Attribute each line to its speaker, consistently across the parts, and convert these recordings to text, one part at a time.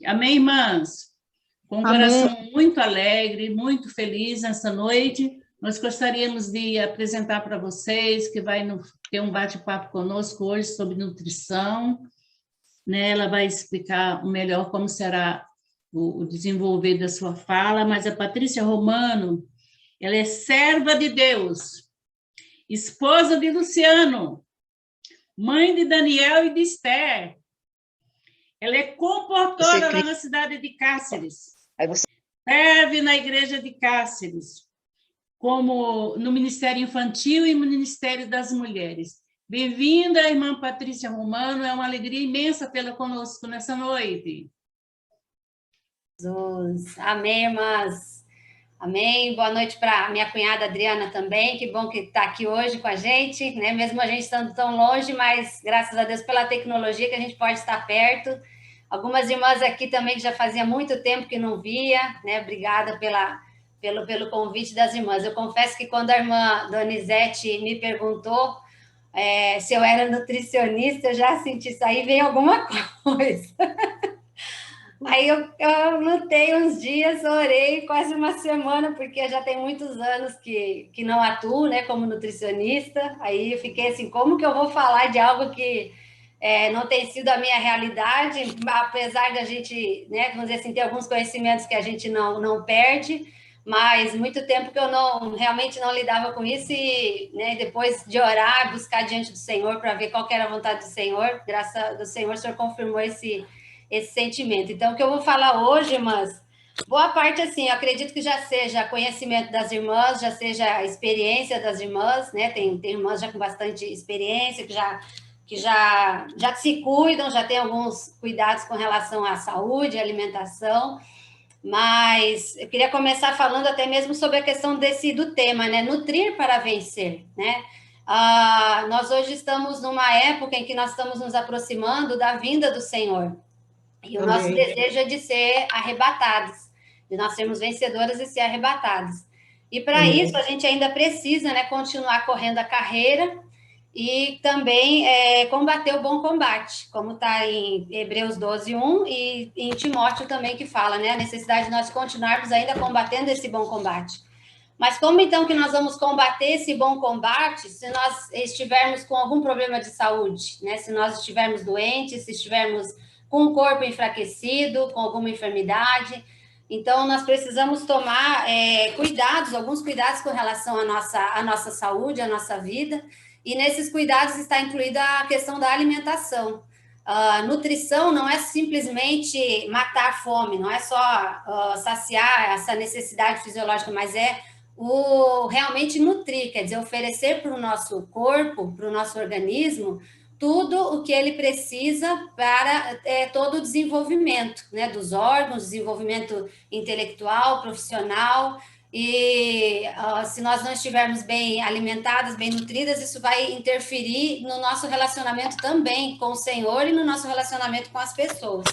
Speaker 1: Amém, irmãs? Com um coração
Speaker 2: Amém.
Speaker 1: muito alegre, muito feliz nessa noite, nós gostaríamos de apresentar para vocês que ter um bate-papo conosco hoje sobre nutrição, né? Ela vai explicar melhor como será o desenvolver da sua fala, mas a Patrícia Romano, ela é serva de Deus, esposa de Luciano, mãe de Daniel e de Esther. Ela é comportora lá na cidade de Cáceres. Serve na igreja de Cáceres, como no Ministério Infantil e no Ministério das Mulheres. Bem-vinda, irmã Patrícia Romano, é uma alegria imensa tê-la conosco nessa noite.
Speaker 3: Jesus. Amém, irmãs. Amém. Boa noite para minha cunhada Adriana também. Que bom que está aqui hoje com a gente, né? Mesmo a gente estando tão longe, mas graças a Deus pela tecnologia que a gente pode estar perto. Algumas irmãs aqui também que já fazia muito tempo que não via, né? Obrigada pelo convite das irmãs. Eu confesso que quando a irmã Donizete me perguntou se eu era nutricionista, eu já senti isso aí, veio alguma coisa. Aí eu lutei uns dias, orei quase uma semana, porque já tem muitos anos que não atuo, né, como nutricionista. Aí eu fiquei assim, como que eu vou falar de algo que não tem sido a minha realidade, apesar da gente, né, vamos dizer assim, ter alguns conhecimentos que a gente não perde, mas muito tempo que eu realmente não lidava com isso e, né, depois de orar, buscar diante do Senhor para ver qual que era a vontade do Senhor, graças do Senhor, o Senhor confirmou esse sentimento. Então, o que eu vou falar hoje, irmãs, boa parte, assim, eu acredito que já seja conhecimento das irmãs, já seja experiência das irmãs, né? Tem irmãs já com bastante experiência, que já se cuidam, já tem alguns cuidados com relação à saúde, à alimentação, mas eu queria começar falando até mesmo sobre a questão do tema, né? Nutrir para vencer, né? Nós hoje estamos numa época em que nós estamos nos aproximando da vinda do Senhor. E o
Speaker 2: Amém.
Speaker 3: nosso desejo é de ser arrebatados, de nós sermos vencedoras e ser arrebatados. E para isso a gente ainda precisa, né, continuar correndo a carreira e também combater o bom combate, como está em Hebreus 12:1 e em Timóteo também que fala, né, a necessidade de nós continuarmos ainda combatendo esse bom combate. Mas como então que nós vamos combater esse bom combate se nós estivermos com algum problema de saúde, né? Se nós estivermos doentes, se estivermos com o corpo enfraquecido, com alguma enfermidade. Então, nós precisamos tomar alguns cuidados com relação à nossa saúde, à nossa vida, e nesses cuidados está incluída a questão da alimentação. Nutrição não é simplesmente matar a fome, não é só saciar essa necessidade fisiológica, mas é realmente nutrir, quer dizer, oferecer para o nosso corpo, para o nosso organismo, tudo o que ele precisa para todo o desenvolvimento, né, dos órgãos, desenvolvimento intelectual, profissional, e se nós não estivermos bem alimentadas, bem nutridas, isso vai interferir no nosso relacionamento também com o Senhor e no nosso relacionamento com as pessoas.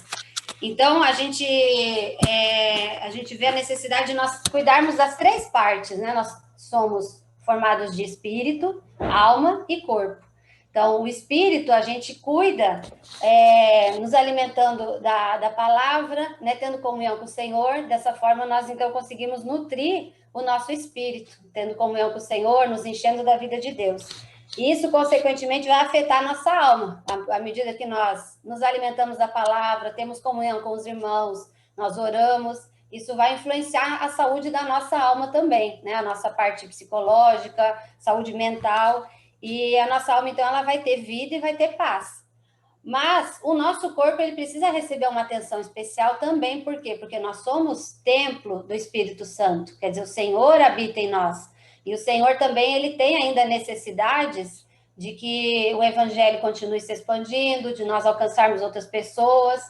Speaker 3: Então, a gente vê a necessidade de nós cuidarmos das três partes, né? Nós somos formados de espírito, alma e corpo. Então, o espírito, a gente cuida nos alimentando da palavra, né? Tendo comunhão com o Senhor. Dessa forma, nós, então, conseguimos nutrir o nosso espírito, tendo comunhão com o Senhor, nos enchendo da vida de Deus. Isso, consequentemente, vai afetar a nossa alma. À medida que nós nos alimentamos da palavra, temos comunhão com os irmãos, nós oramos, isso vai influenciar a saúde da nossa alma também, né? A nossa parte psicológica, saúde mental, e a nossa alma, então, ela vai ter vida e vai ter paz. Mas o nosso corpo, ele precisa receber uma atenção especial também, por quê? Porque nós somos templo do Espírito Santo, quer dizer, o Senhor habita em nós. E o Senhor também, ele tem ainda necessidades de que o evangelho continue se expandindo, de nós alcançarmos outras pessoas.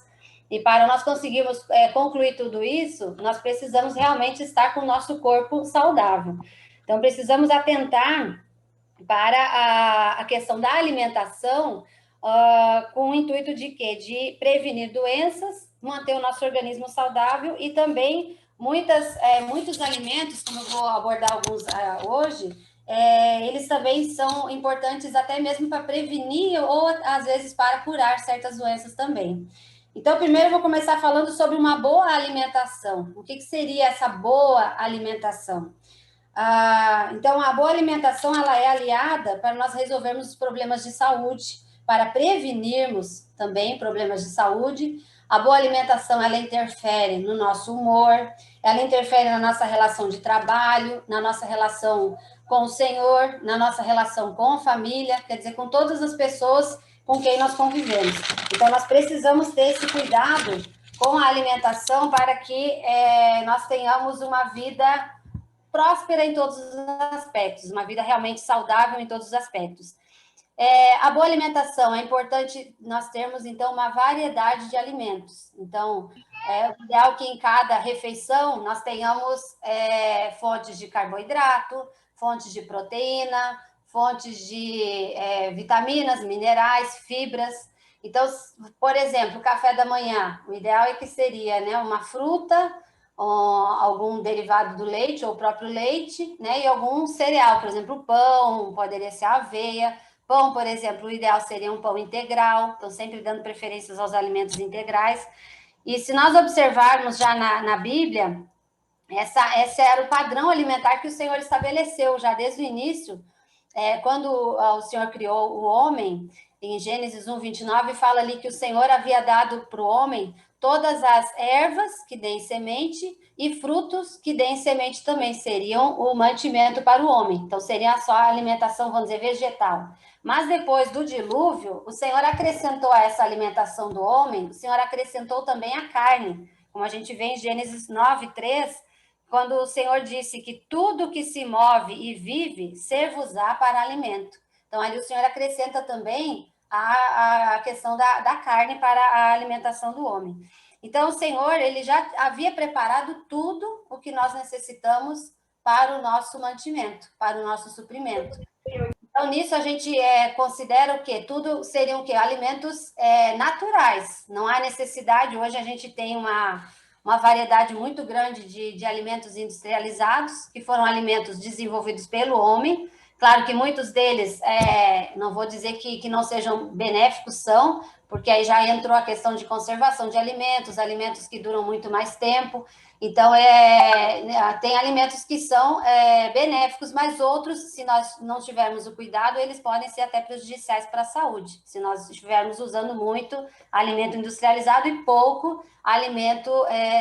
Speaker 3: E para nós conseguirmos concluir tudo isso, nós precisamos realmente estar com o nosso corpo saudável. Então, precisamos atentar para a questão da alimentação com o intuito de quê? De prevenir doenças, manter o nosso organismo saudável e também muitos alimentos, como eu vou abordar alguns hoje, eles também são importantes até mesmo para prevenir ou, às vezes, para curar certas doenças também. Então, primeiro eu vou começar falando sobre uma boa alimentação. O que seria essa boa alimentação? Então, a boa alimentação ela é aliada para nós resolvermos os problemas de saúde, para prevenirmos também problemas de saúde. A boa alimentação ela interfere no nosso humor, ela interfere na nossa relação de trabalho, na nossa relação com o Senhor, na nossa relação com a família, quer dizer, com todas as pessoas com quem nós convivemos. Então, nós precisamos ter esse cuidado com a alimentação para que nós tenhamos uma vida próspera em todos os aspectos, uma vida realmente saudável em todos os aspectos. A boa alimentação, é importante nós termos, então, uma variedade de alimentos. Então, é ideal que em cada refeição nós tenhamos fontes de carboidrato, fontes de proteína, fontes de vitaminas, minerais, fibras. Então, por exemplo, o café da manhã, o ideal é que seria, né, uma fruta, algum derivado do leite ou o próprio leite, né, e algum cereal, por exemplo, o pão, poderia ser a aveia. Pão, por exemplo, o ideal seria um pão integral, então sempre dando preferências aos alimentos integrais. E se nós observarmos já na Bíblia, esse era o padrão alimentar que o Senhor estabeleceu já desde o início, quando o Senhor criou o homem, em Gênesis 1:29, fala ali que o Senhor havia dado para o homem todas as ervas que deem semente e frutos que deem semente também, seriam o mantimento para o homem. Então, seria só a alimentação, vamos dizer, vegetal. Mas depois do dilúvio, o Senhor acrescentou a essa alimentação do homem, o Senhor acrescentou também a carne, como a gente vê em Gênesis 9:3, quando o Senhor disse que tudo que se move e vive, ser-vos-á para alimento. Então, ali o Senhor acrescenta também a questão da carne para a alimentação do homem. Então, o Senhor, ele já havia preparado tudo o que nós necessitamos para o nosso mantimento, para o nosso suprimento. Então, nisso a gente considera o quê? Tudo seriam o quê? Alimentos naturais. Não há necessidade, hoje a gente tem uma variedade muito grande de alimentos industrializados, que foram alimentos desenvolvidos pelo homem. Claro que muitos deles, não vou dizer que não sejam benéficos, são, porque aí já entrou a questão de conservação de alimentos que duram muito mais tempo. Então, tem alimentos que são benéficos, mas outros, se nós não tivermos o cuidado, eles podem ser até prejudiciais para a saúde, se nós estivermos usando muito alimento industrializado e pouco alimento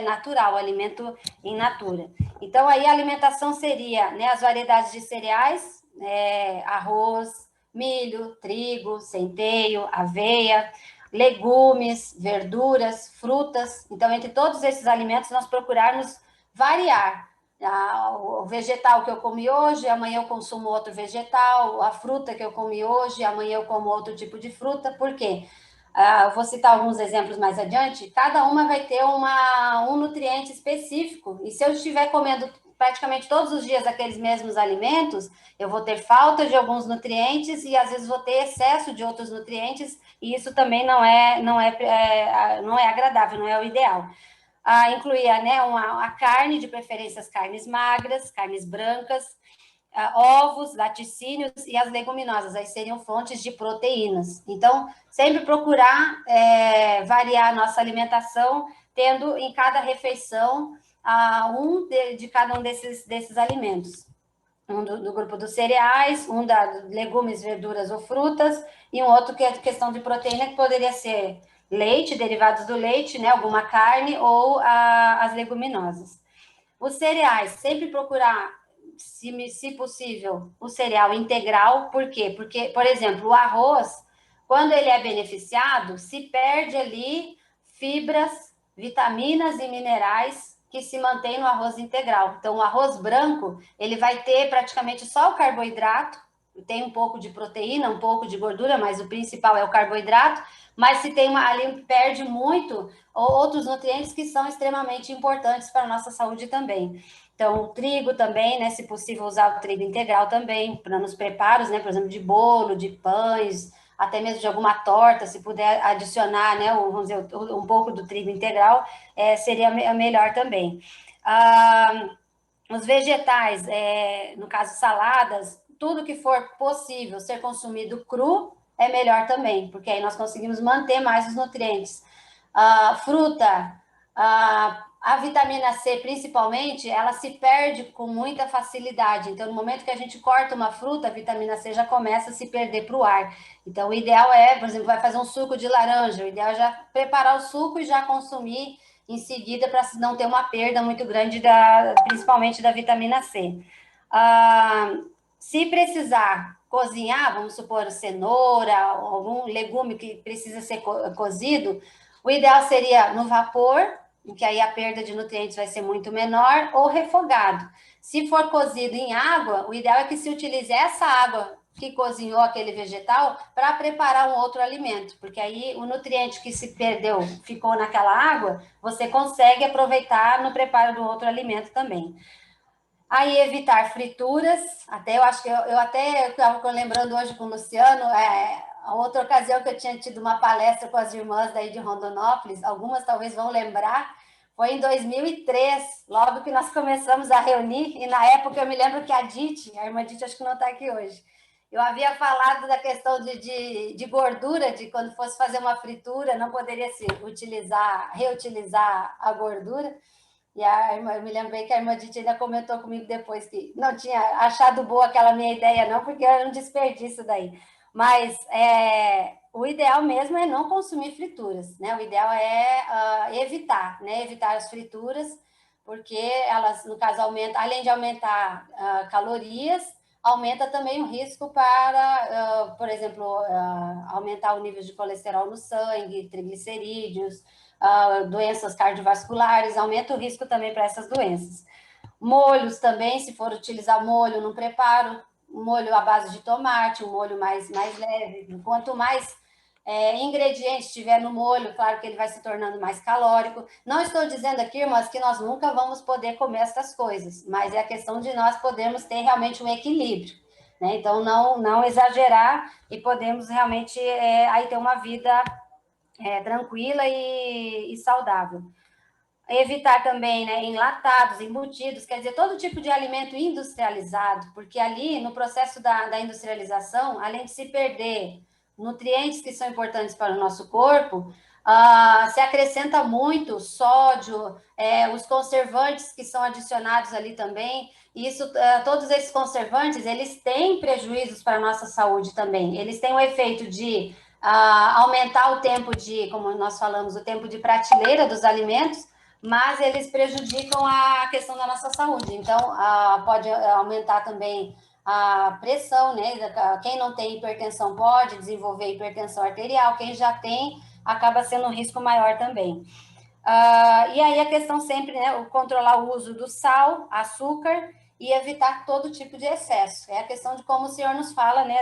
Speaker 3: natural, alimento in natura. Então, aí a alimentação seria, né, as variedades de cereais, arroz, milho, trigo, centeio, aveia, legumes, verduras, frutas. Então, entre todos esses alimentos, nós procurarmos variar. O vegetal que eu comi hoje, amanhã eu consumo outro vegetal, a fruta que eu comi hoje, amanhã eu como outro tipo de fruta. Por quê? Eu vou citar alguns exemplos mais adiante. Cada uma vai ter um nutriente específico. E se eu estiver comendo praticamente todos os dias aqueles mesmos alimentos, eu vou ter falta de alguns nutrientes e às vezes vou ter excesso de outros nutrientes, e isso também não é agradável, não é o ideal. Incluía, né, a carne, de preferência as carnes magras, carnes brancas, ovos, laticínios e as leguminosas, aí seriam fontes de proteínas. Então, sempre procurar variar a nossa alimentação, tendo em cada refeição de cada um desses alimentos. Um do grupo dos cereais, um da legumes, verduras ou frutas, e um outro que é questão de proteína, que poderia ser leite, derivados do leite, né, alguma carne, ou as leguminosas. Os cereais, sempre procurar, se possível, o cereal integral. Por quê? Porque, por exemplo, o arroz, quando ele é beneficiado, se perde ali fibras, vitaminas e minerais que se mantém no arroz integral. Então, o arroz branco, ele vai ter praticamente só o carboidrato, tem um pouco de proteína, um pouco de gordura, mas o principal é o carboidrato, mas se tem ali perde muito outros nutrientes que são extremamente importantes para a nossa saúde também. Então, o trigo também, né, se possível usar o trigo integral também, para nos preparos, né, por exemplo, de bolo, de pães, até mesmo de alguma torta, se puder adicionar, né, vamos dizer, um pouco do trigo integral, seria melhor também. Os vegetais, no caso saladas, tudo que for possível ser consumido cru é melhor também, porque aí nós conseguimos manter mais os nutrientes. Fruta, a vitamina C, principalmente, ela se perde com muita facilidade. Então, no momento que a gente corta uma fruta, a vitamina C já começa a se perder para o ar. Então, o ideal é, por exemplo, vai fazer um suco de laranja, o ideal é já preparar o suco e já consumir em seguida para não ter uma perda muito grande, principalmente da vitamina C. Se precisar cozinhar, vamos supor, cenoura, algum legume que precisa ser cozido, o ideal seria no vapor, em que aí a perda de nutrientes vai ser muito menor, ou refogado. Se for cozido em água, o ideal é que se utilize essa água que cozinhou aquele vegetal para preparar um outro alimento, porque aí o nutriente que se perdeu, ficou naquela água, você consegue aproveitar no preparo do outro alimento também. Aí evitar frituras, até eu acho que eu até estava lembrando hoje com o Luciano, a outra ocasião que eu tinha tido uma palestra com as irmãs daí de Rondonópolis, algumas talvez vão lembrar, foi em 2003, logo que nós começamos a reunir, e na época eu me lembro que a irmã Dite, acho que não está aqui hoje, eu havia falado da questão de gordura, de quando fosse fazer uma fritura, não poderia se reutilizar a gordura. E eu me lembrei que a irmã Dite ainda comentou comigo depois que não tinha achado boa aquela minha ideia, não, porque era um desperdício daí. Mas o ideal mesmo é não consumir frituras, né? O ideal é evitar, né? Evitar as frituras, porque elas, no caso, aumentam, além de aumentar calorias, aumenta também o risco para, por exemplo, aumentar o nível de colesterol no sangue, triglicerídeos, doenças cardiovasculares, aumenta o risco também para essas doenças. Molhos também, se for utilizar molho no preparo, molho à base de tomate, um molho mais leve. Quanto mais ingredientes tiver no molho, claro que ele vai se tornando mais calórico. Não estou dizendo aqui, irmãs, que nós nunca vamos poder comer essas coisas, mas é a questão de nós podermos ter realmente um equilíbrio, né? Então, não exagerar e podemos realmente aí ter uma vida tranquila e saudável. Evitar também, né, enlatados, embutidos, quer dizer, todo tipo de alimento industrializado, porque ali, no processo da industrialização, além de se perder nutrientes que são importantes para o nosso corpo, se acrescenta muito sódio, os conservantes que são adicionados ali também, e isso, todos esses conservantes, eles têm prejuízos para a nossa saúde também, eles têm o efeito de aumentar o tempo como nós falamos, o tempo de prateleira dos alimentos, mas eles prejudicam a questão da nossa saúde. Então, pode aumentar também a pressão, né? Quem não tem hipertensão pode desenvolver hipertensão arterial, quem já tem acaba sendo um risco maior também. E aí a questão sempre, né? Controlar o uso do sal, açúcar e evitar todo tipo de excesso. É a questão de como o senhor nos fala, né?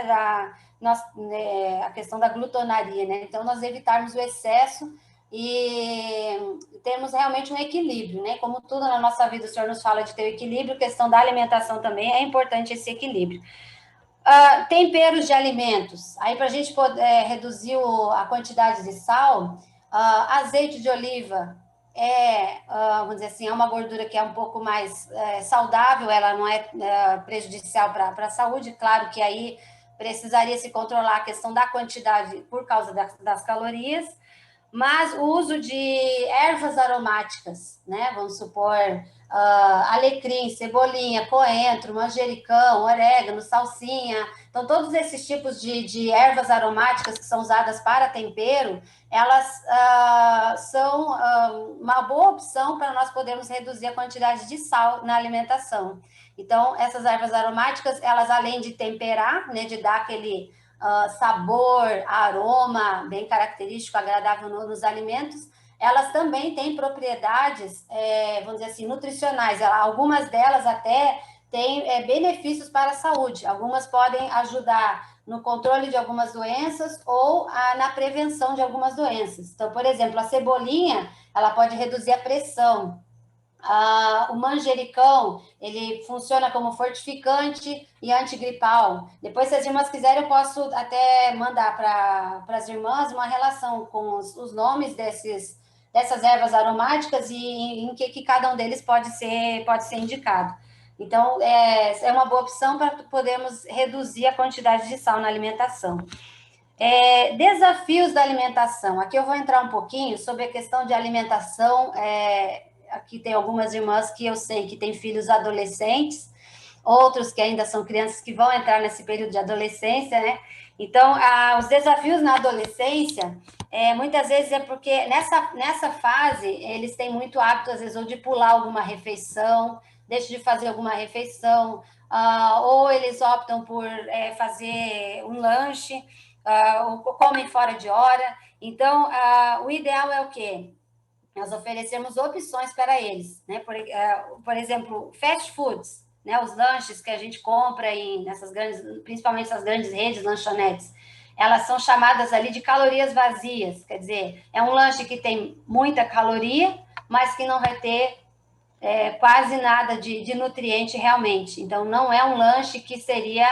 Speaker 3: A questão da glutonaria, né? Então, nós evitarmos o excesso e temos realmente um equilíbrio, né? Como tudo na nossa vida, o senhor nos fala de ter equilíbrio, questão da alimentação também é importante esse equilíbrio. Temperos de alimentos, aí para a gente poder reduzir a quantidade de sal, azeite de oliva vamos dizer assim, é uma gordura que é um pouco mais saudável, ela não é prejudicial para a saúde, claro que aí precisaria se controlar a questão da quantidade por causa das calorias, mas o uso de ervas aromáticas, né? Vamos supor, alecrim, cebolinha, coentro, manjericão, orégano, salsinha. Então, todos esses tipos de ervas aromáticas que são usadas para tempero, elas são uma boa opção para nós podermos reduzir a quantidade de sal na alimentação. Então, essas ervas aromáticas, elas além de temperar, né, de dar aquele sabor, aroma bem característico, agradável nos alimentos, elas também têm propriedades, vamos dizer assim, nutricionais. Algumas delas até têm benefícios para a saúde. Algumas podem ajudar no controle de algumas doenças ou na prevenção de algumas doenças. Então, por exemplo, a cebolinha, ela pode reduzir a pressão. O manjericão, ele funciona como fortificante e antigripal. Depois, se as irmãs quiserem, eu posso até mandar para as irmãs uma relação com os nomes dessas ervas aromáticas e em que cada um deles pode ser indicado. Então, é uma boa opção para podermos reduzir a quantidade de sal na alimentação. Desafios da alimentação. Aqui eu vou entrar um pouquinho sobre a questão de alimentação. Aqui tem algumas irmãs que eu sei que têm filhos adolescentes, outros que ainda são crianças que vão entrar nesse período de adolescência, né? Então, os desafios na adolescência, muitas vezes é porque nessa fase eles têm muito hábito, às vezes, ou de pular alguma refeição, deixam de fazer alguma refeição, ou eles optam por fazer um lanche, ou comem fora de hora. Então, o ideal é o quê? Nós oferecemos opções para eles, né? Por exemplo, fast foods, né? Os lanches que a gente compra nessas grandes, principalmente essas grandes redes lanchonetes, elas são chamadas ali de calorias vazias, quer dizer, é um lanche que tem muita caloria, mas que não vai ter quase nada de nutriente realmente. Então, não é um lanche que seria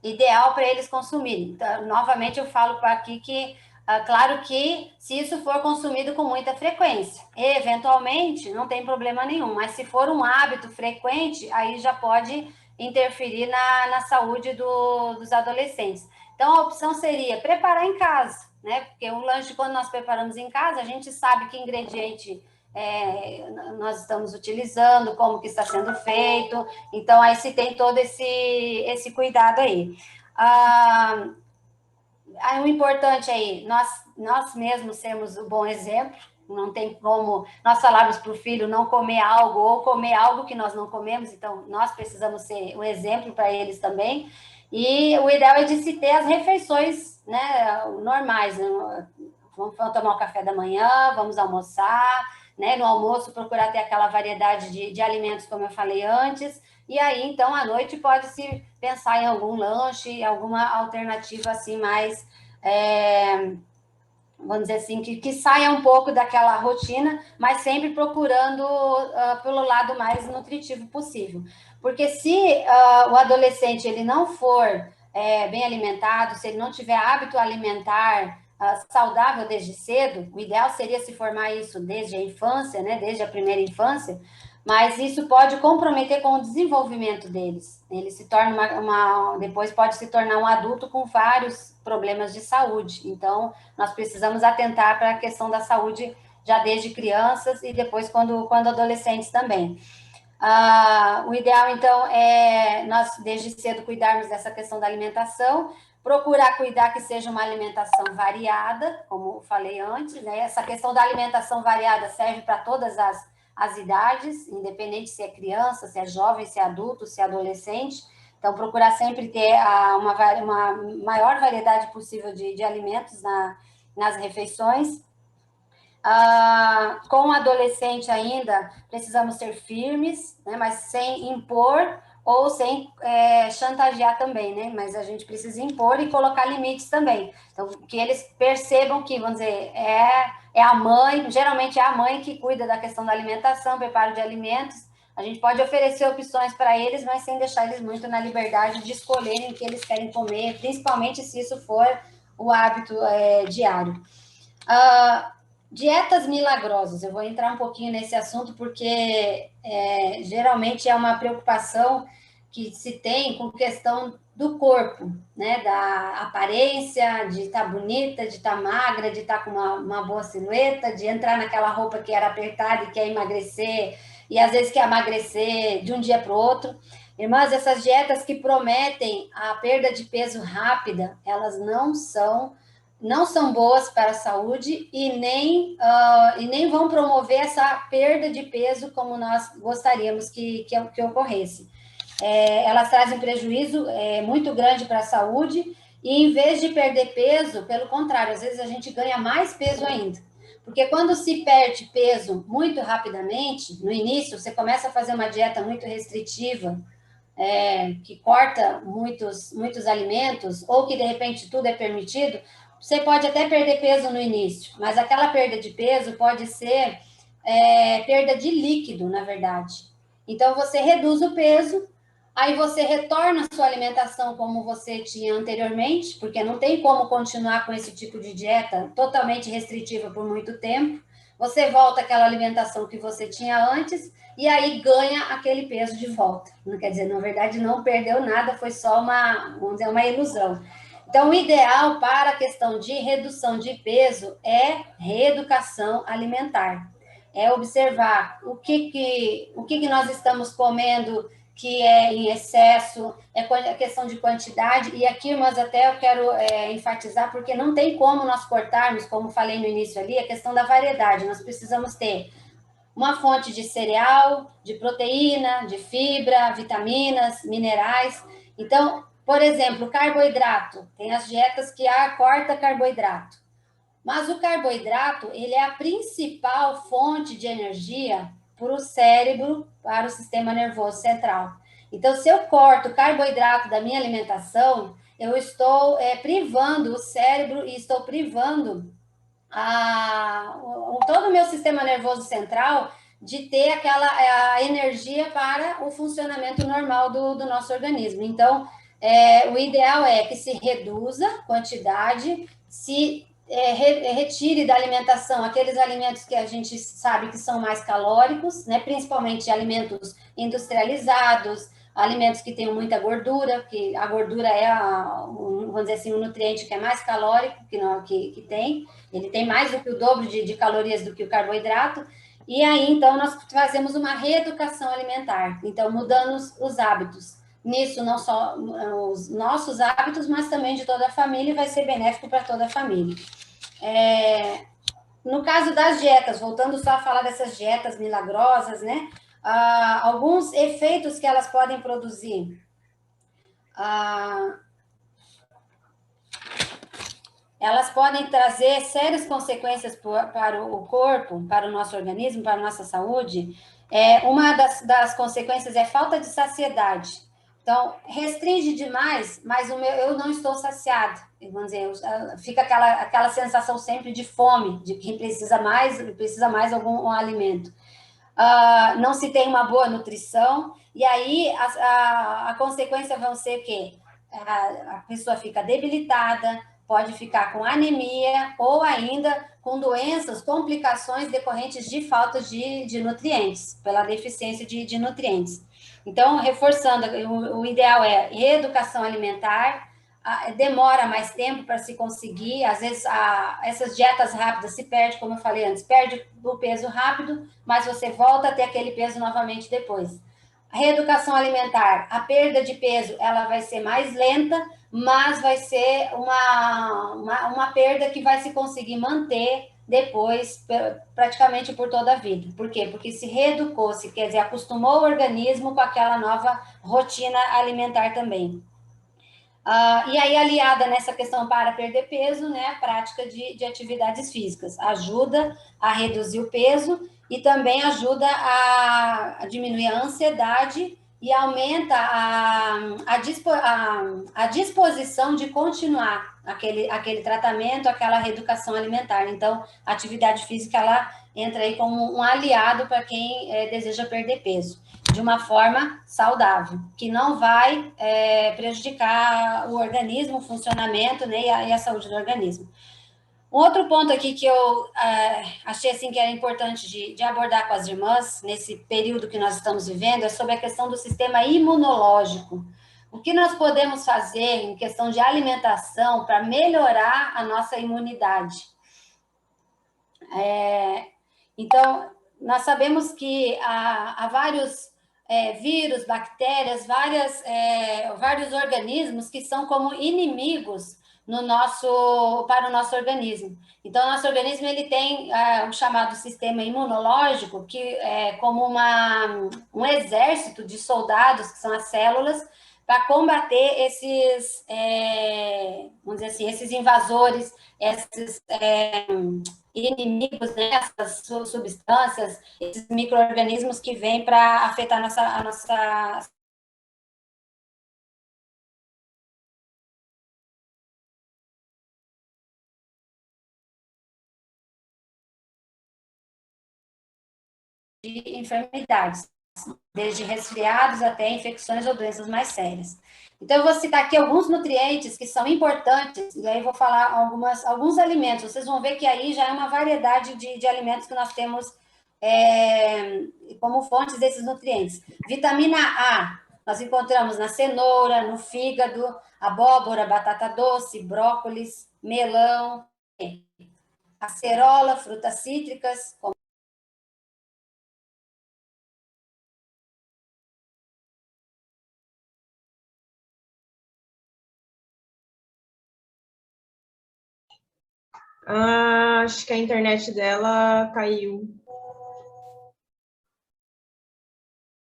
Speaker 3: ideal para eles consumirem. Então, novamente, eu falo aqui que, claro que se isso for consumido com muita frequência, eventualmente, não tem problema nenhum, mas se for um hábito frequente, aí já pode interferir na saúde dos adolescentes. Então, a opção seria preparar em casa, né? Porque um lanche, quando nós preparamos em casa, a gente sabe que ingrediente nós estamos utilizando, como que está sendo feito, então aí se tem todo esse cuidado aí. O importante aí, nós mesmos sermos o bom exemplo, não tem como nós falarmos para o filho não comer algo ou comer algo que nós não comemos, então nós precisamos ser um exemplo para eles também, e o ideal é de se ter as refeições, né, normais, né? Vamos tomar o café da manhã, vamos almoçar, né? No almoço, procurar ter aquela variedade de alimentos, como eu falei antes, e aí, então, à noite pode-se pensar em algum lanche, alguma alternativa assim mais, vamos dizer assim, que saia um pouco daquela rotina, mas sempre procurando pelo lado mais nutritivo possível. Porque se o adolescente ele não for bem alimentado, se ele não tiver hábito alimentar saudável desde cedo, o ideal seria se formar isso desde a infância, né, desde a primeira infância, mas isso pode comprometer com o desenvolvimento deles. Ele se torna depois pode se tornar um adulto com vários problemas de saúde. Então, nós precisamos atentar para a questão da saúde já desde crianças e depois quando adolescentes também. O ideal, então, é nós, desde cedo, cuidarmos dessa questão da alimentação, procurar cuidar que seja uma alimentação variada, como eu falei antes, né? Essa questão da alimentação variada serve para todas as idades, independente se é criança, se é jovem, se é adulto, se é adolescente. Então, procurar sempre ter uma maior variedade possível de alimentos nas refeições. Com o adolescente ainda, precisamos ser firmes, né, mas sem impor ou sem chantagear também, né? Mas a gente precisa impor e colocar limites também. Então, que eles percebam que, vamos dizer, é a mãe, geralmente é a mãe que cuida da questão da alimentação, preparo de alimentos. A gente pode oferecer opções para eles, mas sem deixar eles muito na liberdade de escolherem o que eles querem comer, principalmente se isso for o hábito diário. Dietas milagrosas, eu vou entrar um pouquinho nesse assunto, porque geralmente é uma preocupação que se tem com questão do corpo, né? Da aparência, de estar bonita, de estar magra, de estar com uma boa silhueta, de entrar naquela roupa que era apertada e quer emagrecer, e às vezes quer emagrecer de um dia para o outro. Irmãs, essas dietas que prometem a perda de peso rápida, elas não são boas para a saúde e nem vão promover essa perda de peso como nós gostaríamos que ocorresse. Elas trazem prejuízo muito grande para a saúde e, em vez de perder peso, pelo contrário, às vezes a gente ganha mais peso ainda. Porque quando se perde peso muito rapidamente, no início, você começa a fazer uma dieta muito restritiva, que corta muitos alimentos, ou que, de repente, tudo é permitido, você pode até perder peso no início, mas aquela perda de peso pode ser perda de líquido, na verdade. Então, você reduz o peso, aí você retorna a sua alimentação como você tinha anteriormente, porque não tem como continuar com esse tipo de dieta totalmente restritiva por muito tempo. Você volta àquela alimentação que você tinha antes e aí ganha aquele peso de volta. Não quer dizer, na verdade, não perdeu nada, foi só uma ilusão. Então, o ideal para a questão de redução de peso é reeducação alimentar. É observar o que nós estamos comendo que é em excesso, é a questão de quantidade, e aqui, mas até eu quero enfatizar, porque não tem como nós cortarmos, como falei no início ali, a questão da variedade. Nós precisamos ter uma fonte de cereal, de proteína, de fibra, vitaminas, minerais. Então, por exemplo, carboidrato. Tem as dietas que corta carboidrato. Mas o carboidrato, ele é a principal fonte de energia para o cérebro, para o sistema nervoso central. Então, se eu corto o carboidrato da minha alimentação, eu estou privando o cérebro e estou privando todo o meu sistema nervoso central de ter a energia para o funcionamento normal do nosso organismo. Então, o ideal é que se reduza a quantidade, se retire da alimentação aqueles alimentos que a gente sabe que são mais calóricos, né? Principalmente alimentos industrializados, alimentos que tenham muita gordura, que a gordura é, vamos dizer assim, o nutriente que é mais calórico que tem. Ele tem mais do que o dobro de calorias do que o carboidrato. E aí, então, nós fazemos uma reeducação alimentar. Então, mudando os hábitos. Nisso, não só os nossos hábitos, mas também de toda a família, e vai ser benéfico para toda a família. No caso das dietas, voltando só a falar dessas dietas milagrosas, né? Alguns efeitos que elas podem produzir. Elas podem trazer sérias consequências para o corpo, para o nosso organismo, para a nossa saúde. Uma das consequências é falta de saciedade. Então, restringe demais, mas eu não estou saciado. Vamos dizer, fica aquela sensação sempre de fome, de que precisa mais algum alimento. Não se tem uma boa nutrição, e aí a consequência vão ser que a pessoa fica debilitada, pode ficar com anemia ou ainda com doenças, complicações decorrentes de falta de nutrientes, pela deficiência de nutrientes. Então, reforçando, o ideal é reeducação alimentar, demora mais tempo para se conseguir, às vezes essas dietas rápidas se perde, como eu falei antes, perde o peso rápido, mas você volta a ter aquele peso novamente depois. A reeducação alimentar, a perda de peso, ela vai ser mais lenta, mas vai ser uma perda que vai se conseguir manter depois, praticamente por toda a vida. Por quê? Porque se reeducou, quer dizer, acostumou o organismo com aquela nova rotina alimentar também. E aí, aliada nessa questão para perder peso, né, a prática de atividades físicas ajuda a reduzir o peso e também ajuda a diminuir a ansiedade e aumenta a disposição de continuar aquele tratamento, aquela reeducação alimentar. Então, a atividade física, ela entra aí como um aliado para quem deseja perder peso, de uma forma saudável, que não vai prejudicar o organismo, o funcionamento, né, e a saúde do organismo. Um outro ponto aqui que eu achei assim, que era importante de abordar com as irmãs, nesse período que nós estamos vivendo, é sobre a questão do sistema imunológico. O que nós podemos fazer em questão de alimentação para melhorar a nossa imunidade? Então, nós sabemos que há vários vírus, bactérias, vários organismos que são como inimigos para o nosso organismo. Então, o nosso organismo ele tem um chamado sistema imunológico, que é como um exército de soldados, que são as células, para combater esses, vamos dizer assim, esses invasores, esses inimigos, né, essas substâncias, esses micro-organismos que vêm para afetar a nossa de enfermidades, desde resfriados até infecções ou doenças mais sérias. Então, eu vou citar aqui alguns nutrientes que são importantes, e aí vou falar alguns alimentos. Vocês vão ver que aí já é uma variedade de alimentos que nós temos como fontes desses nutrientes. Vitamina A, Nós encontramos na cenoura, no fígado, abóbora, batata doce, brócolis, melão, acerola, frutas cítricas, como
Speaker 2: Acho que a internet dela caiu.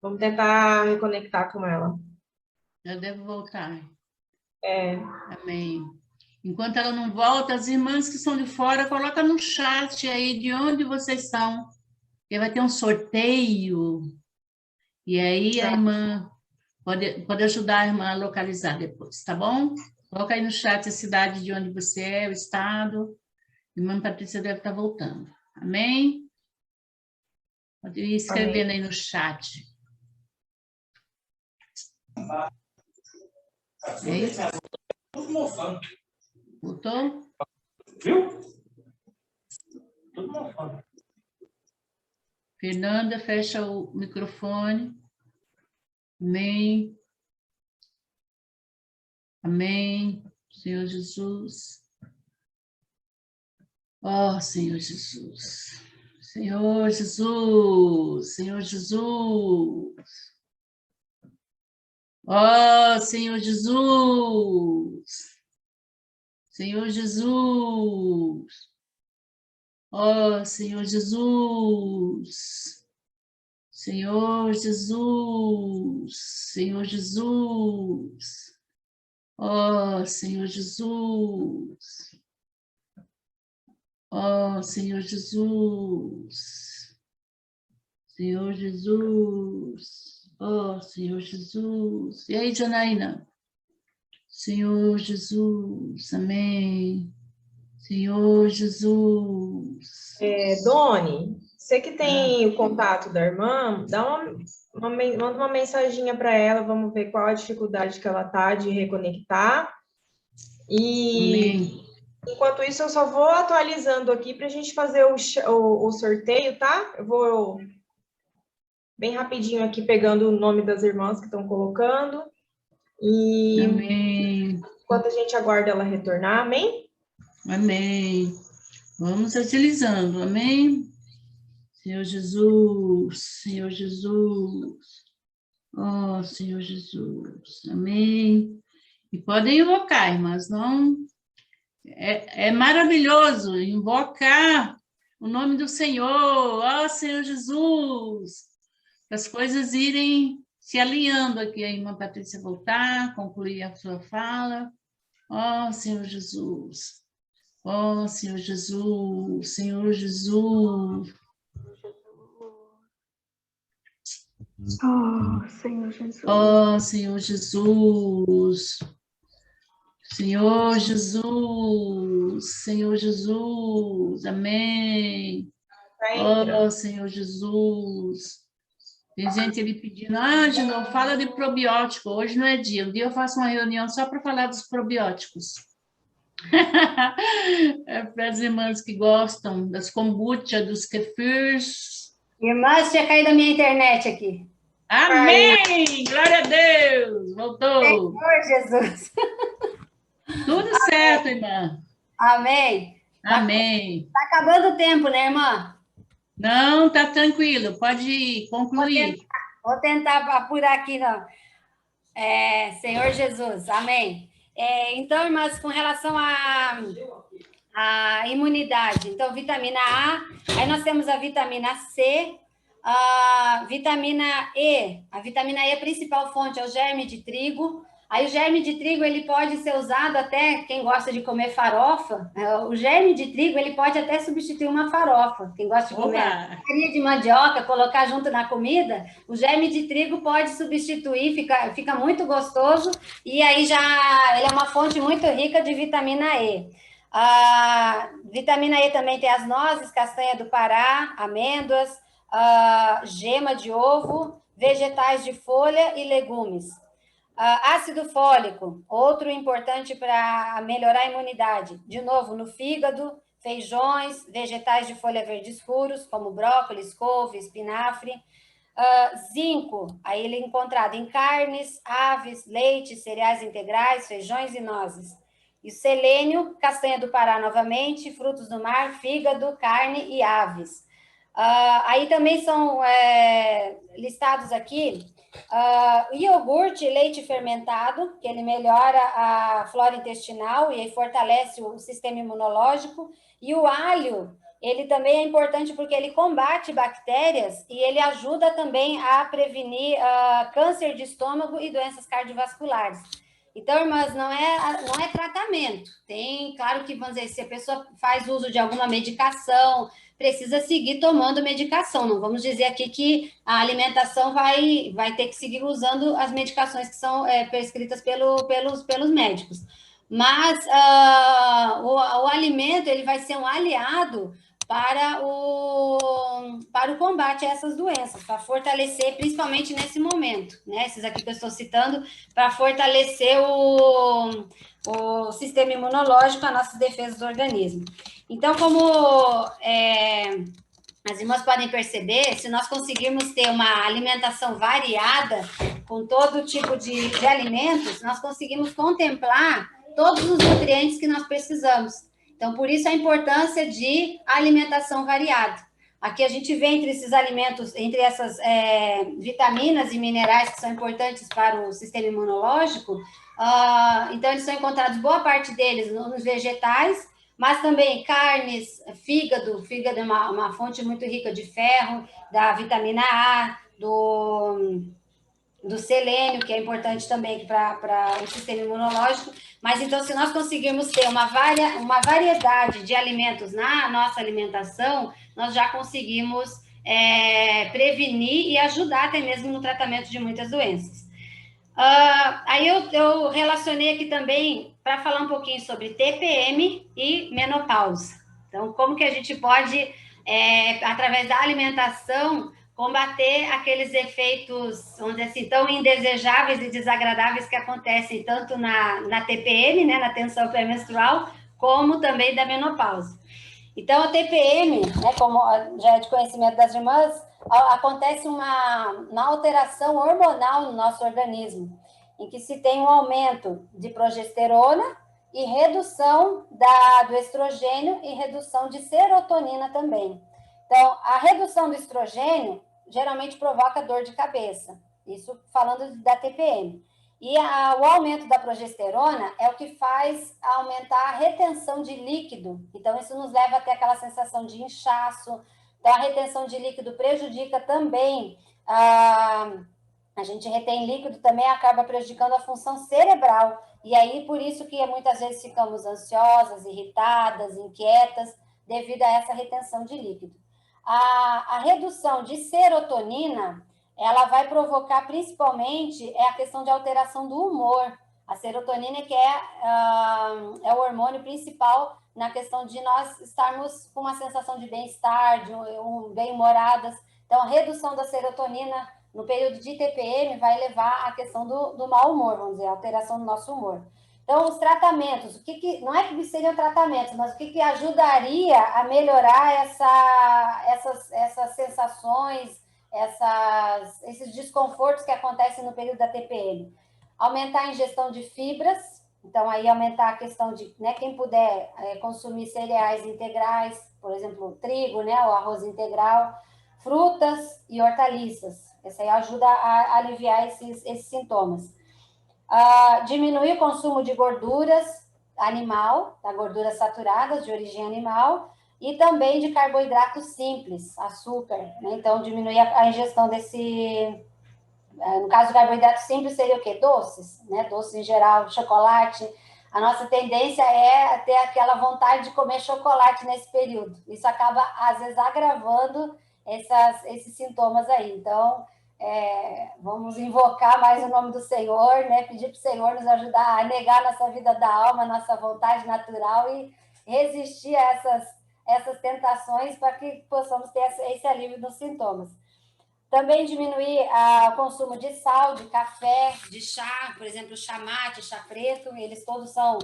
Speaker 2: Vamos tentar reconectar com ela.
Speaker 1: Eu devo voltar.
Speaker 2: É.
Speaker 1: Amém. Enquanto ela não volta, as irmãs que são de fora, coloca no chat aí de onde vocês são. Porque vai ter um sorteio. E aí a irmã pode ajudar a irmã a localizar depois, tá bom? Coloca aí no chat a cidade de onde você é, o estado. A irmã Patrícia deve estar voltando. Amém? Pode ir escrevendo aí no chat. É isso? Voltou?
Speaker 4: Viu? Tudo mofando.
Speaker 1: Fernanda, fecha o microfone. Amém. Amém. Senhor Jesus. Ó, Senhor Jesus. Senhor Jesus. Senhor Jesus. Ó, Senhor Jesus. Senhor Jesus. Ó, Senhor Jesus. Senhor Jesus. Senhor Jesus. Ó, Senhor Jesus. Ó, Senhor Jesus. Senhor Jesus. Ó, Senhor Jesus. E aí, Janaína? Senhor Jesus. Amém. Senhor Jesus.
Speaker 2: Doni, você que tem o contato da irmã, manda uma mensaginha para ela, vamos ver qual a dificuldade que ela tá de reconectar. E
Speaker 1: Amém.
Speaker 2: enquanto isso, eu só vou atualizando aqui para a gente fazer o sorteio, tá? Eu vou bem rapidinho aqui pegando o nome das irmãs que estão colocando. E
Speaker 1: Amém.
Speaker 2: enquanto a gente aguarda ela retornar, amém?
Speaker 1: Amém. Vamos utilizando, amém? Senhor Jesus, Senhor Jesus. Oh, Senhor Jesus, amém. E podem invocar, irmãs, não... É maravilhoso invocar o nome do Senhor, ó Senhor Jesus, para as coisas irem se alinhando aqui, a irmã Patrícia voltar, concluir a sua fala. Ó Senhor Jesus, ó Senhor Jesus, Senhor Jesus.
Speaker 5: Oh, Senhor Jesus.
Speaker 1: Ó Senhor Jesus. Senhor Jesus, Senhor Jesus, amém. Oh, Senhor Jesus. Tem gente ali pedindo, Ângelo, fala de probiótico, hoje não é dia. Um dia eu faço uma reunião só para falar dos probióticos. É para as irmãs que gostam das kombucha, dos kefirs.
Speaker 3: Irmãs, tinha caído a minha internet aqui.
Speaker 1: Amém! Glória a Deus! Voltou!
Speaker 3: Senhor Jesus!
Speaker 1: Tudo certo, irmã.
Speaker 3: Amém!
Speaker 1: Amém.
Speaker 3: Tá acabando o tempo, né, irmã?
Speaker 1: Não, tá tranquilo, pode concluir.
Speaker 3: Vou tentar apurar aqui, não. Senhor Jesus, amém. Então, irmãs, com relação à imunidade, então, vitamina A, aí nós temos a vitamina C, a vitamina E. A vitamina E, a principal fonte é o germe de trigo. Aí o germe de trigo, ele pode ser usado até, quem gosta de comer farofa, o germe de trigo, ele pode até substituir uma farofa. Quem gosta de comer farinha de mandioca, colocar junto na comida, o germe de trigo pode substituir, fica muito gostoso, e aí ele é uma fonte muito rica de vitamina E. A vitamina E também tem as nozes, castanha do Pará, amêndoas, gema de ovo, vegetais de folha e legumes. Ácido fólico, outro importante para melhorar a imunidade. De novo, no fígado, feijões, vegetais de folha verde escuros, como brócolis, couve, espinafre. Zinco, aí ele é encontrado em carnes, aves, leite, cereais integrais, feijões e nozes. E selênio, castanha do Pará novamente, frutos do mar, fígado, carne e aves. Aí também são listados aqui iogurte, leite fermentado, que ele melhora a flora intestinal e fortalece o sistema imunológico. E o alho, ele também é importante porque ele combate bactérias e ele ajuda também a prevenir câncer de estômago e doenças cardiovasculares. Então, irmãs, não é tratamento. Tem, claro que, vamos dizer, se a pessoa faz uso de alguma medicação, precisa seguir tomando medicação. Não vamos dizer aqui que a alimentação vai ter que seguir usando as medicações que são prescritas pelos médicos. Mas o alimento ele vai ser um aliado para o combate a essas doenças, para fortalecer, principalmente nesse momento, né? Esses aqui que eu estou citando, para fortalecer o sistema imunológico, as nossas defesas do organismo. Então, como as irmãs podem perceber, se nós conseguirmos ter uma alimentação variada, com todo tipo de alimentos, nós conseguimos contemplar todos os nutrientes que nós precisamos. Então, por isso a importância de alimentação variada. Aqui a gente vê entre esses alimentos, entre essas vitaminas e minerais que são importantes para o sistema imunológico, então eles são encontrados, boa parte deles, nos vegetais, mas também carnes, fígado é uma fonte muito rica de ferro, da vitamina A, do selênio, que é importante também para o sistema imunológico. Mas, então, se nós conseguirmos ter uma variedade de alimentos na nossa alimentação, nós já conseguimos prevenir e ajudar até mesmo no tratamento de muitas doenças. Aí eu relacionei aqui também para falar um pouquinho sobre TPM e menopausa. Então, como que a gente pode, através da alimentação, combater aqueles efeitos, vamos dizer assim, tão indesejáveis e desagradáveis que acontecem tanto na TPM, né, na tensão pré-menstrual, como também da menopausa. Então, a TPM, né, como já é de conhecimento das irmãs, acontece uma alteração hormonal no nosso organismo, em que se tem um aumento de progesterona e redução do estrogênio e redução de serotonina também. Então, a redução do estrogênio geralmente provoca dor de cabeça, isso falando da TPM. E o aumento da progesterona é o que faz aumentar a retenção de líquido. Então, isso nos leva a ter aquela sensação de inchaço. Então, a retenção de líquido prejudica também, a gente retém líquido também acaba prejudicando a função cerebral. E aí, por isso que muitas vezes ficamos ansiosas, irritadas, inquietas, devido a essa retenção de líquido. A redução de serotonina, ela vai provocar principalmente a questão de alteração do humor. A serotonina que é o hormônio principal na questão de nós estarmos com uma sensação de bem-estar, de bem-humoradas. Então, a redução da serotonina no período de TPM vai levar à questão do mau humor, vamos dizer, a alteração do nosso humor. Então, os tratamentos, não é que seriam tratamentos, mas o que ajudaria a melhorar essas sensações, esses desconfortos que acontecem no período da TPM? Aumentar a ingestão de fibras, então aí aumentar a questão de, né, quem puder consumir cereais integrais, por exemplo, trigo, né, o arroz integral, frutas e hortaliças. Isso aí ajuda a aliviar esses sintomas. Diminuir o consumo de gorduras animal, gorduras saturadas de origem animal, e também de carboidratos simples, açúcar, né? Então, diminuir a ingestão desse... No caso do carboidrato simples, seria o quê? Doces, né? Doces em geral, chocolate. A nossa tendência é ter aquela vontade de comer chocolate nesse período. Isso acaba, às vezes, agravando esses sintomas aí. Então, vamos invocar mais o nome do Senhor, né? Pedir para o Senhor nos ajudar a negar nossa vida da alma, nossa vontade natural e resistir a essas tentações para que possamos ter esse alívio dos sintomas. Também diminuir o consumo de sal, de café, de chá, por exemplo, chá mate, chá preto, eles todos são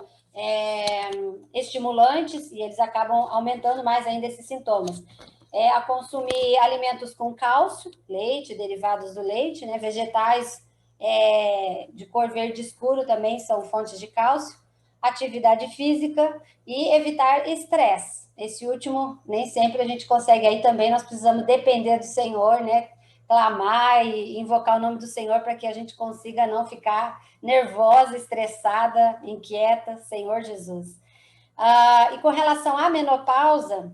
Speaker 3: estimulantes e eles acabam aumentando mais ainda esses sintomas. a consumir alimentos com cálcio, leite, derivados do leite, né? Vegetais de cor verde escuro também são fontes de cálcio, atividade física e evitar estresse. Esse último, nem sempre a gente consegue, aí também nós precisamos depender do Senhor, né? Clamar e invocar o nome do Senhor para que a gente consiga não ficar nervosa, estressada, inquieta, Senhor Jesus. E com relação à menopausa,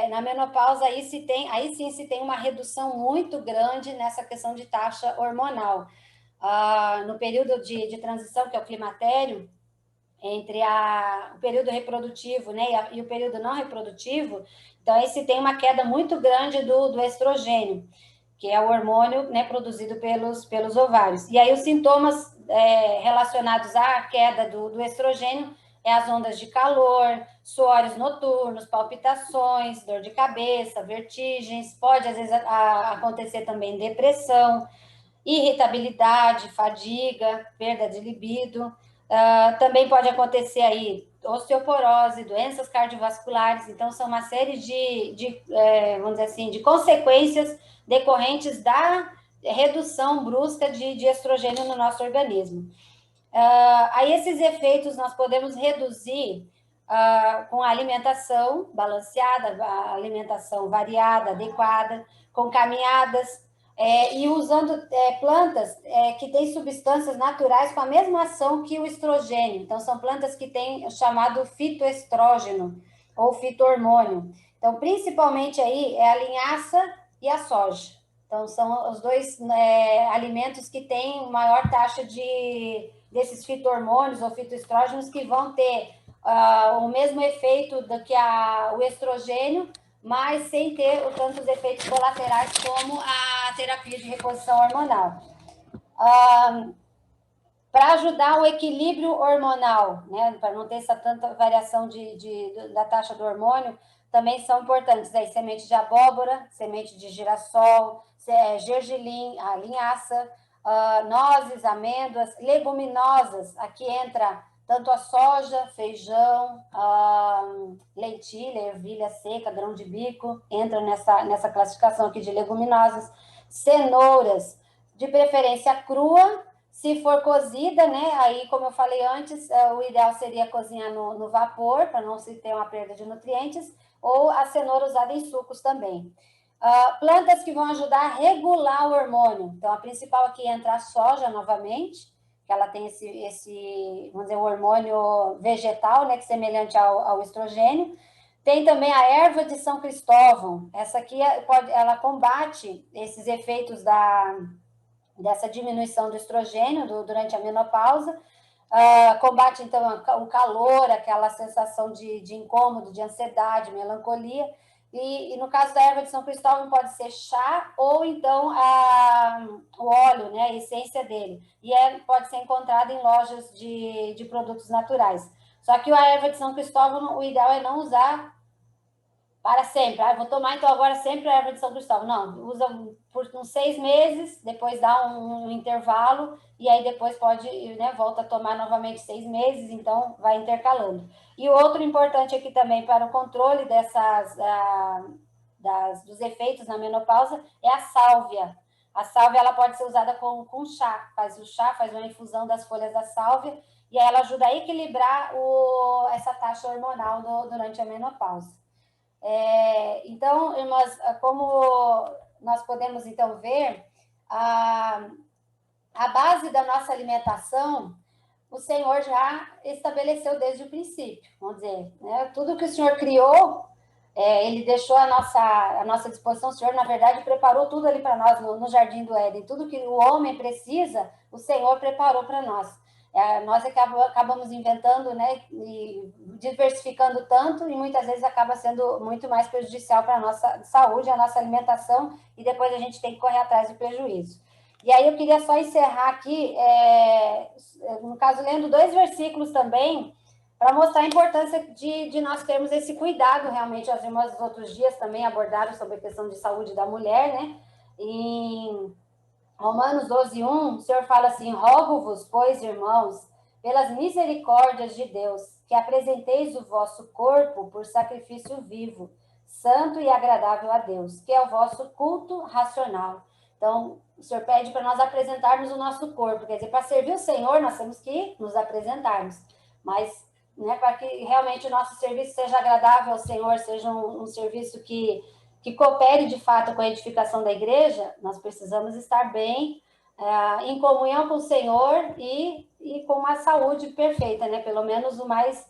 Speaker 3: na menopausa aí sim se tem uma redução muito grande nessa questão de taxa hormonal. No período de transição, que é o climatério, entre o período reprodutivo, né, e o período não reprodutivo, então aí se tem uma queda muito grande do estrogênio, que é o hormônio, né, produzido pelos ovários. E aí os sintomas relacionados à queda do estrogênio as ondas de calor, suores noturnos, palpitações, dor de cabeça, vertigens, pode às vezes acontecer também depressão, irritabilidade, fadiga, perda de libido. Também pode acontecer aí osteoporose, doenças cardiovasculares. Então, são uma série vamos dizer assim, de consequências decorrentes da redução brusca de estrogênio no nosso organismo. Aí esses efeitos nós podemos reduzir com a alimentação balanceada, a alimentação variada, adequada, com caminhadas, e usando plantas que têm substâncias naturais com a mesma ação que o estrogênio. Então, são plantas que têm o chamado fitoestrógeno ou fitohormônio. Então, principalmente aí é a linhaça e a soja. Então, são os dois alimentos que têm maior taxa desses fitohormônios ou fitoestrógenos que vão ter o mesmo efeito do que o estrogênio, mas sem ter tantos efeitos colaterais como a terapia de reposição hormonal. Para ajudar o equilíbrio hormonal, né, para não ter essa tanta variação da taxa do hormônio, também são importantes aí semente de abóbora, semente de girassol, gergelim, a linhaça, nozes, amêndoas, leguminosas. Aqui entra tanto a soja, feijão, lentilha, ervilha seca, grão de bico, entra nessa classificação aqui de leguminosas. Cenouras, de preferência crua. Se for cozida, né, aí, como eu falei antes, o ideal seria cozinhar no vapor, para não se ter uma perda de nutrientes, ou a cenoura usada em sucos também. Plantas que vão ajudar a regular o hormônio. Então, a principal aqui entra a soja, novamente, que ela tem vamos dizer, o hormônio vegetal, né, que é semelhante ao estrogênio. Tem também a erva de São Cristóvão. Essa aqui ela combate esses efeitos dessa diminuição do estrogênio durante a menopausa, combate, então, o calor, aquela sensação de incômodo, de ansiedade, melancolia, e no caso da erva de São Cristóvão pode ser chá ou, então, o óleo, né, a essência dele, e pode ser encontrado em lojas de produtos naturais. Só que a erva de São Cristóvão, o ideal é não usar para sempre. Vou tomar, então, agora sempre a erva de São Cristóvão. Não, usa por uns 6 meses, depois dá um intervalo, e aí depois pode, né, volta a tomar novamente 6 meses, então vai intercalando. E outro importante aqui também para o controle dos efeitos na menopausa é a sálvia. A sálvia ela pode ser usada com chá, faz uma infusão das folhas da sálvia, e aí ela ajuda a equilibrar essa taxa hormonal durante a menopausa. Então, irmãs, como nós podemos, então, ver, a base da nossa alimentação, o Senhor já estabeleceu desde o princípio, vamos dizer, né? Tudo que o Senhor criou, Ele deixou à nossa disposição. O Senhor, na verdade, preparou tudo ali para nós no Jardim do Éden. Tudo que o homem precisa, o Senhor preparou para nós. Nós acabamos inventando, né, e diversificando tanto, e muitas vezes acaba sendo muito mais prejudicial para a nossa saúde, a nossa alimentação, e depois a gente tem que correr atrás do prejuízo. E aí eu queria só encerrar aqui, no caso, lendo 2 versículos também, para mostrar a importância de nós termos esse cuidado, realmente. As irmãs dos outros dias também abordaram sobre a questão de saúde da mulher, né? Em Romanos 12:1, o Senhor fala assim: rogo-vos, pois, irmãos, pelas misericórdias de Deus, que apresenteis o vosso corpo por sacrifício vivo, santo e agradável a Deus, que é o vosso culto racional. Então, o Senhor pede para nós apresentarmos o nosso corpo, quer dizer, para servir o Senhor, nós temos que nos apresentarmos, mas, né, para que realmente o nosso serviço seja agradável ao Senhor, seja um serviço que coopere de fato com a edificação da igreja, nós precisamos estar bem em comunhão com o Senhor e com uma saúde perfeita, né? Pelo menos o mais,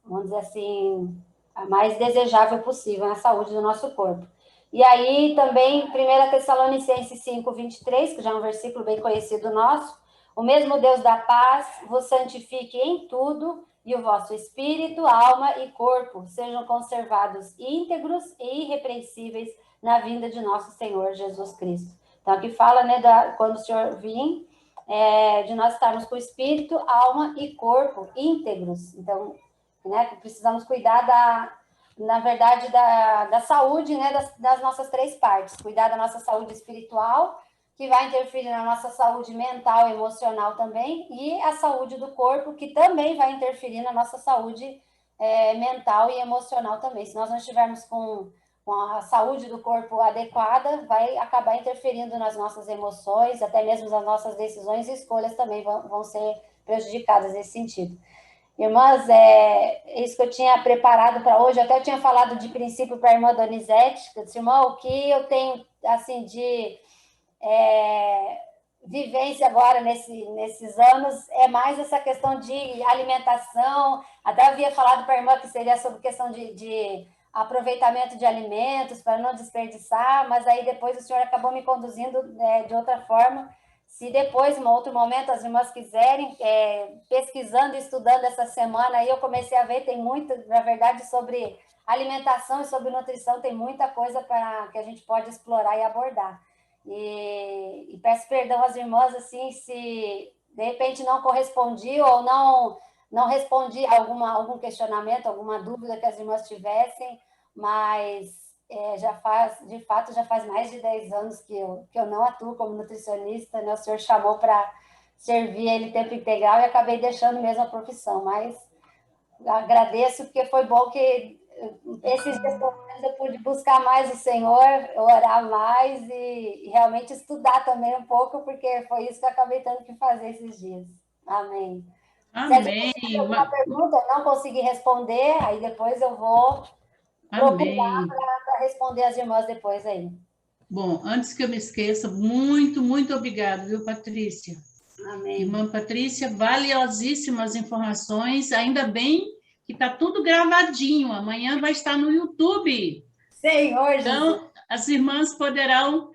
Speaker 3: vamos dizer assim, a mais desejável possível, na saúde do nosso corpo. E aí também, 1 Tessalonicenses 5:23, que já é um versículo bem conhecido nosso, o mesmo Deus da paz vos santifique em tudo, e o vosso espírito, alma e corpo sejam conservados íntegros e irrepreensíveis na vinda de nosso Senhor Jesus Cristo. Então, aqui fala, né, quando o Senhor vir, de nós estarmos com o espírito, alma e corpo íntegros. Então, né, precisamos cuidar na verdade, da saúde, né, das nossas três partes. Cuidar da nossa saúde espiritual, que vai interferir na nossa saúde mental e emocional também, e a saúde do corpo, que também vai interferir na nossa saúde mental e emocional também. Se nós não estivermos com a saúde do corpo adequada, vai acabar interferindo nas nossas emoções, até mesmo nas nossas decisões e escolhas também vão ser prejudicadas nesse sentido. Irmãs, isso que eu tinha preparado para hoje, eu até tinha falado de princípio para a irmã Donizete, que eu disse, irmã, o que eu tenho, assim, de vivência agora nesses anos é mais essa questão de alimentação. Até havia falado para a irmã que seria sobre questão de aproveitamento de alimentos, para não desperdiçar, mas aí depois o senhor acabou me conduzindo de outra forma. Se depois, em outro momento, as irmãs quiserem, pesquisando e estudando essa semana, aí eu comecei a ver, tem muito, na verdade, sobre alimentação e sobre nutrição, tem muita coisa que a gente pode explorar e abordar. E peço perdão às irmãs, assim, se de repente não correspondi ou não respondi a algum questionamento, alguma dúvida que as irmãs tivessem, mas já faz mais de 10 anos que eu não atuo como nutricionista, né? O senhor chamou para servir ele tempo integral e acabei deixando mesmo a profissão, mas agradeço porque foi bom que esses dias eu pude buscar mais o Senhor, orar mais e realmente estudar também um pouco, porque foi isso que eu acabei tendo que fazer esses dias. Amém.
Speaker 1: Amém.
Speaker 3: Se tiver alguma pergunta, eu não consegui responder, aí depois eu vou procurar para responder as irmãs depois aí.
Speaker 1: Bom, antes que eu me esqueça, muito, muito obrigada, viu, Patrícia?
Speaker 3: Amém.
Speaker 1: Irmã Patrícia, valiosíssimas informações, ainda bem que está tudo gravadinho, amanhã vai estar no YouTube.
Speaker 3: Senhor Jesus.
Speaker 1: Então, as irmãs poderão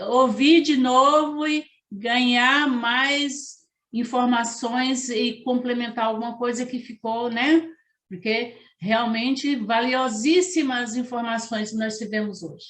Speaker 1: ouvir de novo e ganhar mais informações e complementar alguma coisa que ficou, né? Porque realmente valiosíssimas informações que nós tivemos hoje.